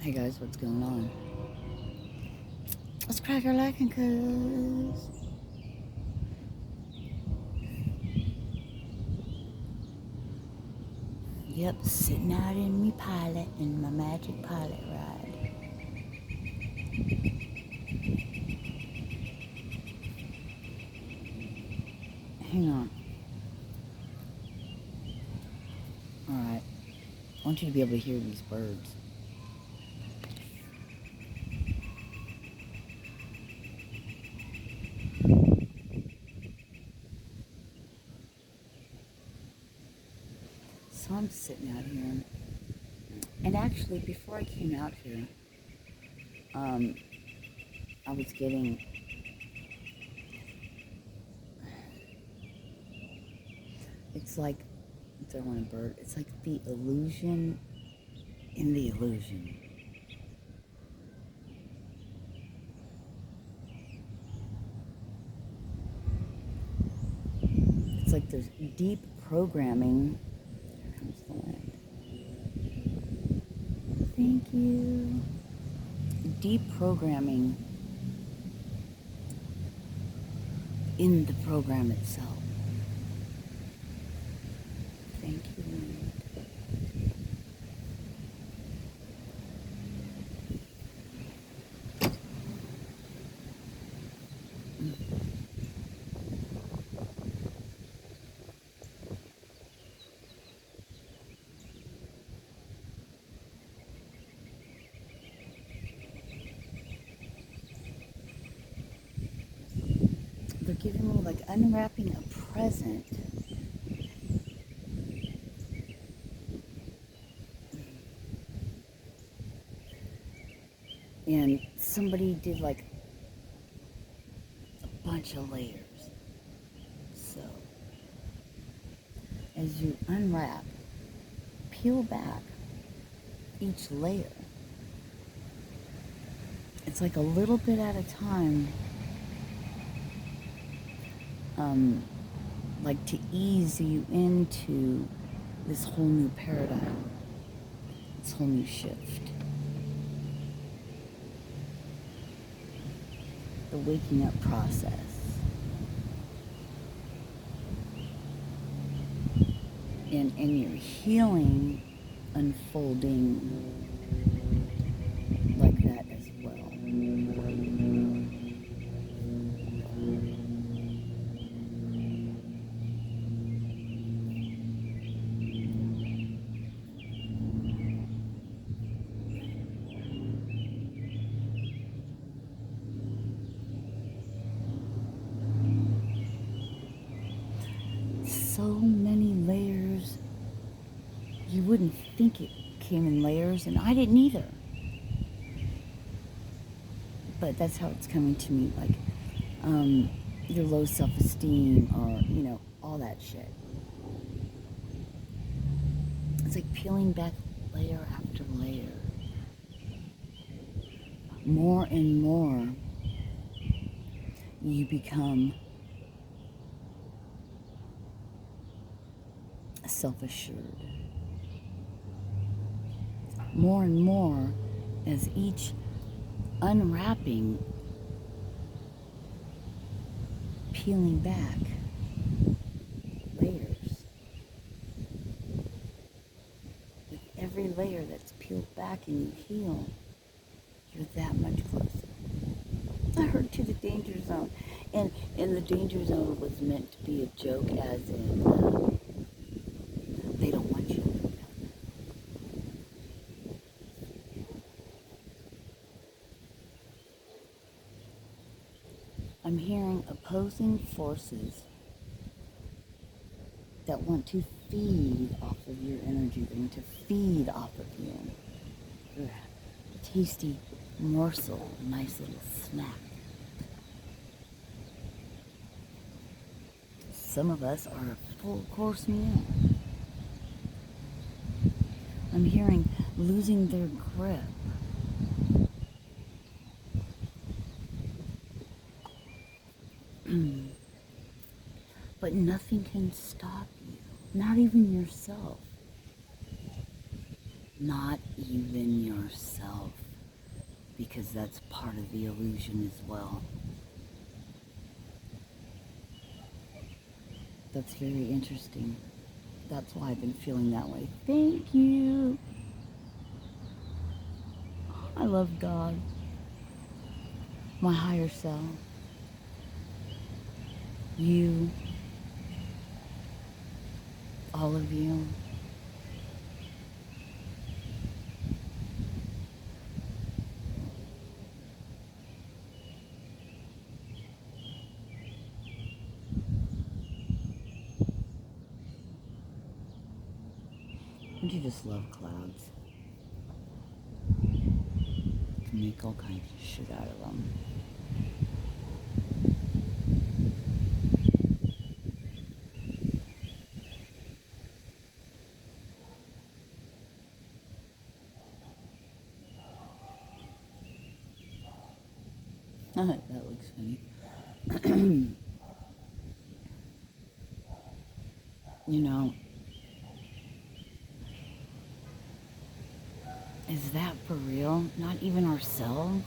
Hey guys, what's going on? Let's crack our lacking, cuz. Yep, sitting out in me pilot, in my magic pilot ride. Hang on. Alright. I want you to be able to hear these birds. So I'm sitting out here. And actually, before I came out here, I was getting... It's like... I don't want a bird. It's like the illusion in the illusion. It's like there's deep programming. Here comes the wind. Thank you. Deep programming in the program itself. Thank you, wind. They're giving me like unwrapping a present. And somebody did like a bunch of layers. So, as you unwrap, peel back each layer. It's like a little bit at a time, like to ease you into this whole new paradigm, this whole new shift. The waking up process. And your healing unfolding like that as well. So many layers. You wouldn't think it came in layers, and I didn't either. But that's how it's coming to me, like your low self-esteem, or all that shit. It's like peeling back layer after layer. More and more you become self-assured. More and more, as each unwrapping, peeling back layers. With every layer that's peeled back and you heal, you're that much closer. I heard to the danger zone. And the danger zone was meant to be a joke, as in they don't want you to live down there. I'm hearing opposing forces that want to feed off of your energy. They want to feed off of you. A tasty morsel, a nice little snack. Some of us are a full course meal. I'm hearing losing their grip. But nothing can stop you, not even yourself. Not even yourself, because that's part of the illusion as well. That's very interesting. That's why I've been feeling that way. Thank you. I love God, my higher self, you, all of you. Don't you just love clouds? You can make all kinds of shit out of them. That looks funny. You know, is that for real? Not even ourselves?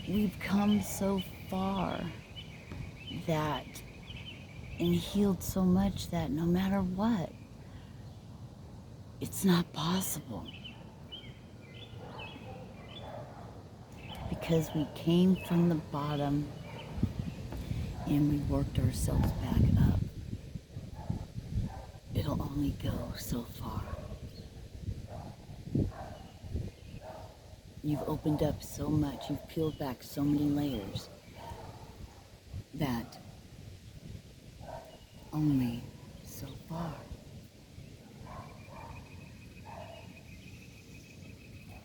We've come so far that, and healed so much that no matter what, it's not possible. Because we came from the bottom and we worked ourselves back up. It'll only go so far. You've opened up so much, you've peeled back so many layers that only so far.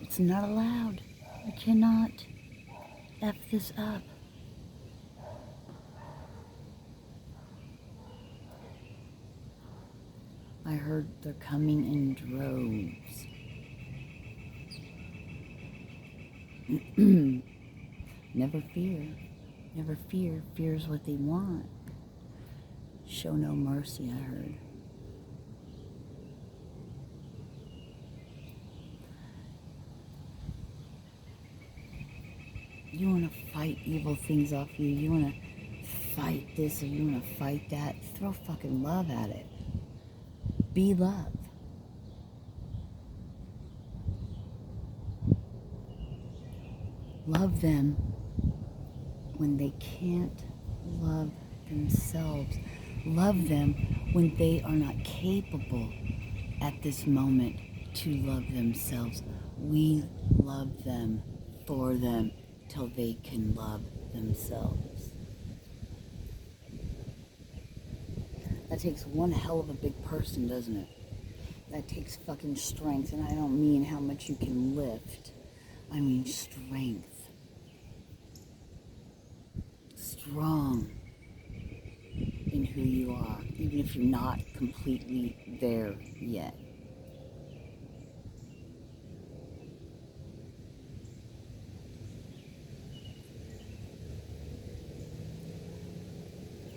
It's not allowed. You cannot F this up. I heard they're coming in droves. Never fear. Never fear. Fear's what they want. Show no mercy, I heard. You want to fight evil things off you. You want to fight this or you want to fight that. Throw fucking love at it. Be love. Love them when they can't love themselves. Love them when they are not capable at this moment to love themselves. We love them for them till they can love themselves. That takes one hell of a big person, doesn't it? That takes fucking strength, and I don't mean how much you can lift. I mean strength. Strong in who you are, even if you're not completely there yet.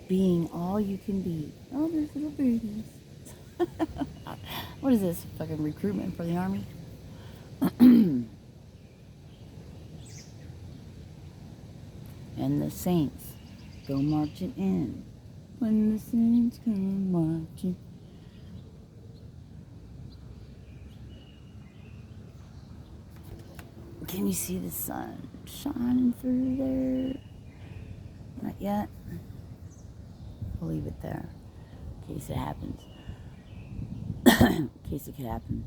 Being all you can be. Oh, there's little babies. What is this? Fucking recruitment for the army? And the saints go marching in. When the saints come marching. Can you see the sun shining through there? Not yet. We'll leave it there in case it happens. In case it could happen.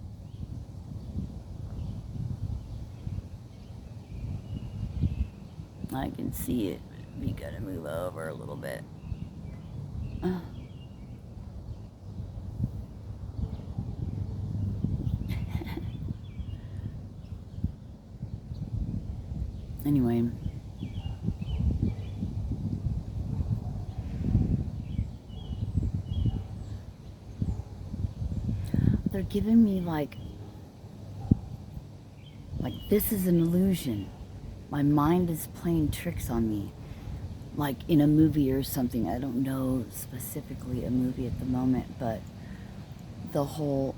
I can see it. You gotta move over a little bit. Anyway. They're giving me like this is an illusion. My mind is playing tricks on me. like in a movie or something. I don't know specifically a movie at the moment, but the whole,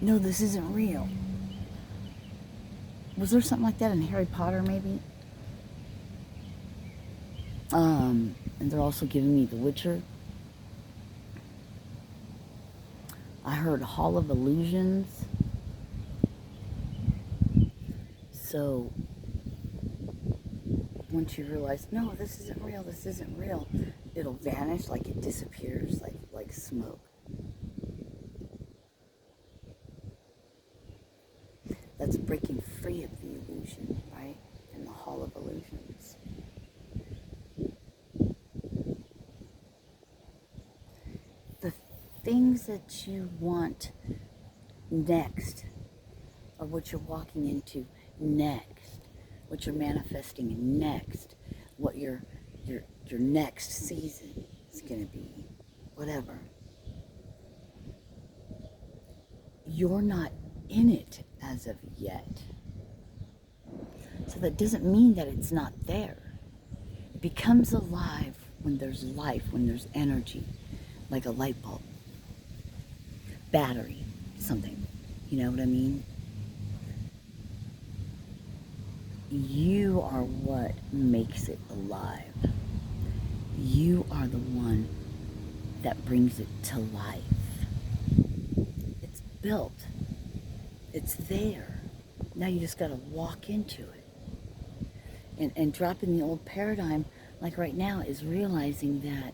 no, this isn't real. Was there something like that in Harry Potter, maybe? And they're also giving me The Witcher. I heard Hall of Illusions. So once you realize, no, this isn't real, it'll vanish, like it disappears, like smoke. That's breaking free of the illusion, right? In the Hall of Illusions. The things that you want next, or what you're walking into next, what you're manifesting next, what your next season is going to be, whatever. You're not in it as of yet. So that doesn't mean that it's not there. It becomes alive when there's life, when there's energy, like a light bulb, battery, something. You know what I mean? You are what makes it alive. You are the one that brings it to life. It's built. It's there. Now you just got to walk into it. And dropping the old paradigm, like right now, is realizing that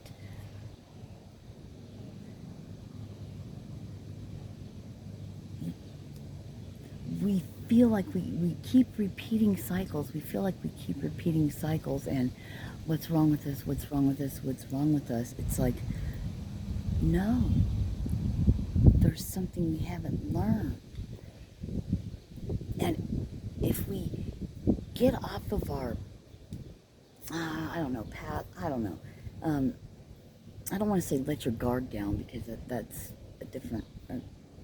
we feel like we keep repeating cycles. We feel like we keep repeating cycles, and what's wrong with us? What's wrong with us? What's wrong with us? It's like, no, there's something we haven't learned. And if we get off of our, I don't know, path, I don't know. I don't want to say let your guard down, because that's a different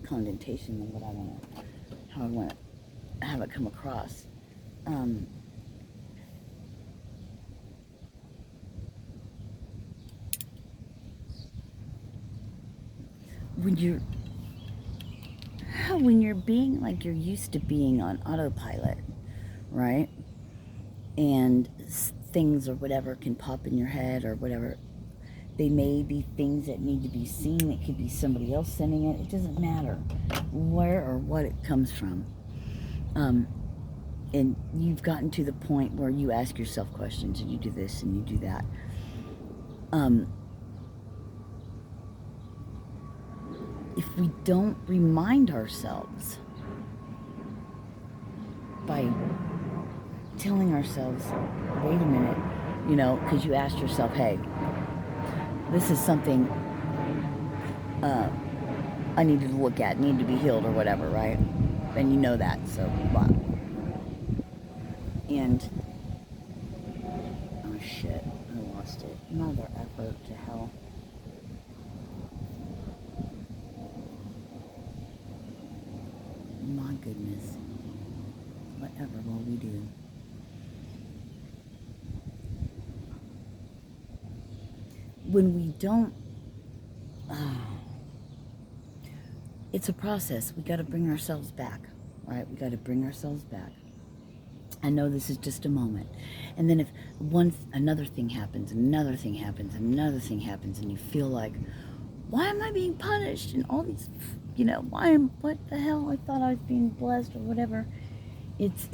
connotation than what I want to, how I want to have it come across. When you're being like you're used to being on autopilot, right? And things or whatever can pop in your head or whatever. They may be things that need to be seen. It could be somebody else sending it. It doesn't matter where or what it comes from. And you've gotten to the point where you ask yourself questions, and you do this and you do that. If we don't remind ourselves by telling ourselves, wait a minute, you know, because you asked yourself, hey, this is something I needed to look at, need to be healed or whatever, right? And you know that, so wow. And oh shit, I lost it. Another effort to hell. My goodness. Whatever will we do? When we don't, it's a process. We got to bring ourselves back, right? We got to bring ourselves back. I know this is just a moment. And then if another thing happens, another thing happens, another thing happens, and you feel like, why am I being punished? And all these, you know, what the hell? I thought I was being blessed or whatever. It's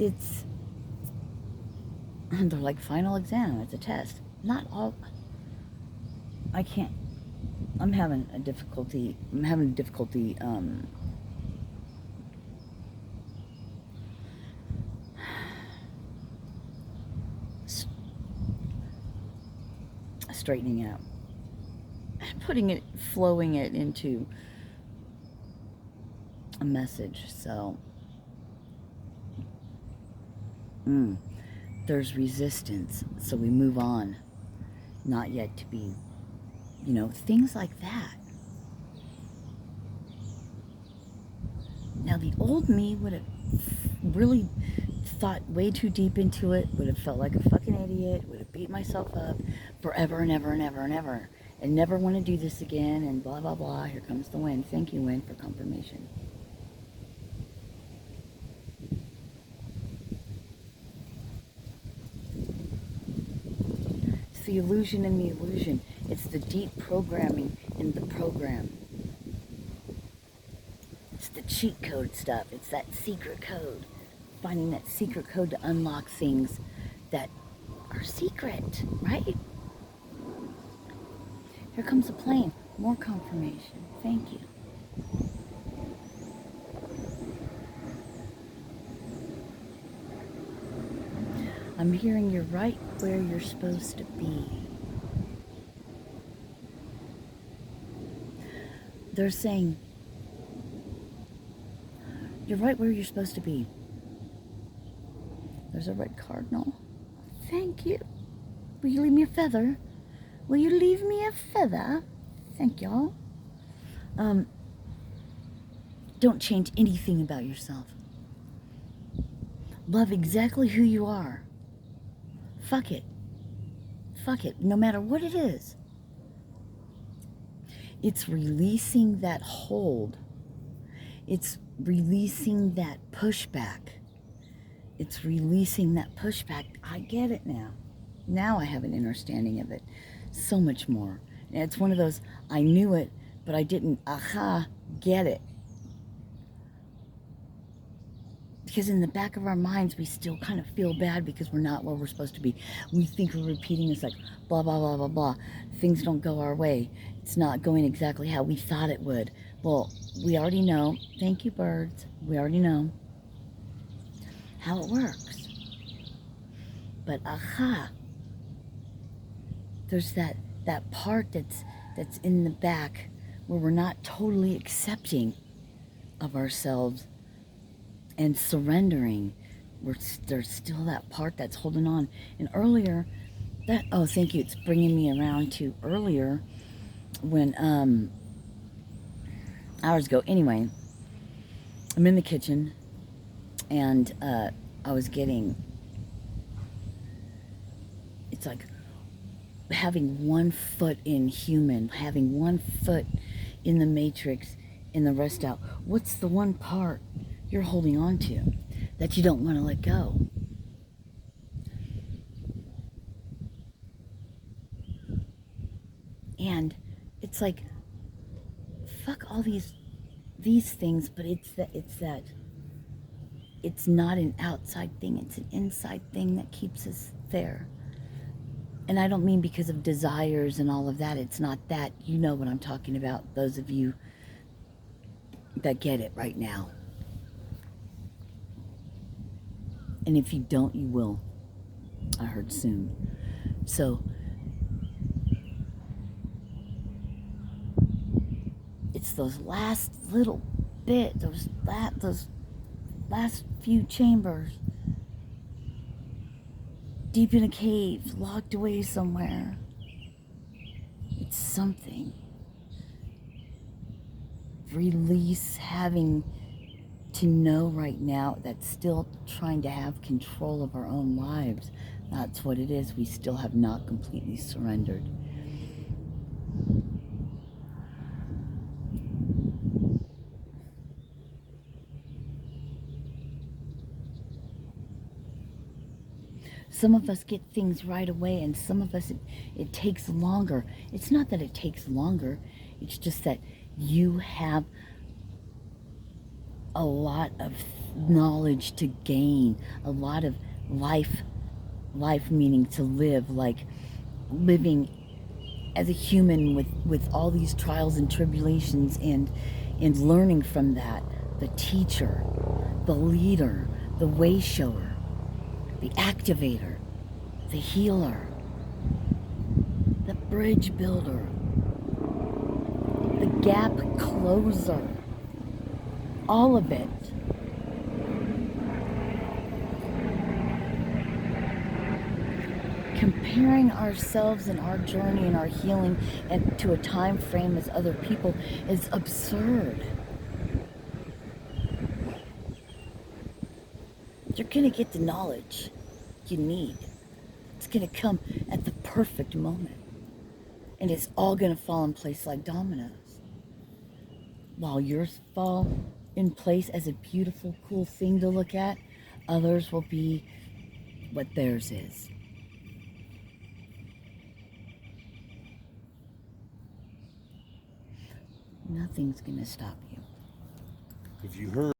they're like final exam. It's a test. Not all. I can't. I'm having a difficulty. Straightening out, flowing it into a message. So, there's resistance. So we move on. Not yet to be, you know, things like that. Now, the old me would have really thought way too deep into it, would have felt like a fucking idiot, would have beat myself up forever and ever and ever and ever, and never want to do this again, and blah, blah, blah. Here comes the wind. Thank you, wind, for confirmation. It's the illusion in the illusion. It's the deep programming in the program. It's the cheat code stuff. It's that secret code. Finding that secret code to unlock things that are secret, right? Here comes a plane. More confirmation. Thank you. I'm hearing you're right where you're supposed to be. They're saying, you're right where you're supposed to be. There's a red cardinal. Thank you. Will you leave me a feather? Will you leave me a feather? Thank y'all. Don't change anything about yourself. Love exactly who you are. Fuck it. Fuck it. No matter what it is. It's releasing that hold. It's releasing that pushback. It's releasing that pushback. I get it now. Now I have an understanding of it. So much more. And it's one of those, I knew it, but I didn't, get it. Because in the back of our minds, we still kind of feel bad because we're not where we're supposed to be. We think we're repeating this like, blah, blah, blah, blah, blah. Things don't go our way. It's not going exactly how we thought it would. Well, we already know. Thank you, birds. We already know how it works. But there's that part that's in the back where we're not totally accepting of ourselves and surrendering. There's still that part that's holding on. And earlier, thank you, it's bringing me around to earlier when, hours ago, anyway, I'm in the kitchen, and I was getting, it's like having one foot in human, having one foot in the matrix, and the rest out. What's the one part you're holding on to that you don't want to let go? And it's like, fuck all these things, but it's not an outside thing, it's an inside thing that keeps us there. And I don't mean because of desires and all of that. It's not that. You know what I'm talking about, those of you that get it right now. And if you don't, you will. I heard soon. So it's those last little bit, those last few chambers, deep in a cave, locked away somewhere. It's something. Release having to know right now that's still trying to have control of our own lives. That's what it is. We still have not completely surrendered. Some of us get things right away, and some of us, it takes longer. It's not that it takes longer. It's just that you have a lot of knowledge to gain, a lot of life meaning to live, like living as a human with all these trials and tribulations, and learning from that. The teacher, the leader, the way shower, the activator, the healer, the bridge builder, the gap closer, all of it. Comparing ourselves and our journey and our healing and to a time frame as other people is absurd. You're going to get the knowledge you need. It's going to come at the perfect moment. And it's all going to fall in place like dominoes. While yours fall in place as a beautiful, cool thing to look at, others will be what theirs is. Nothing's going to stop you. If you heard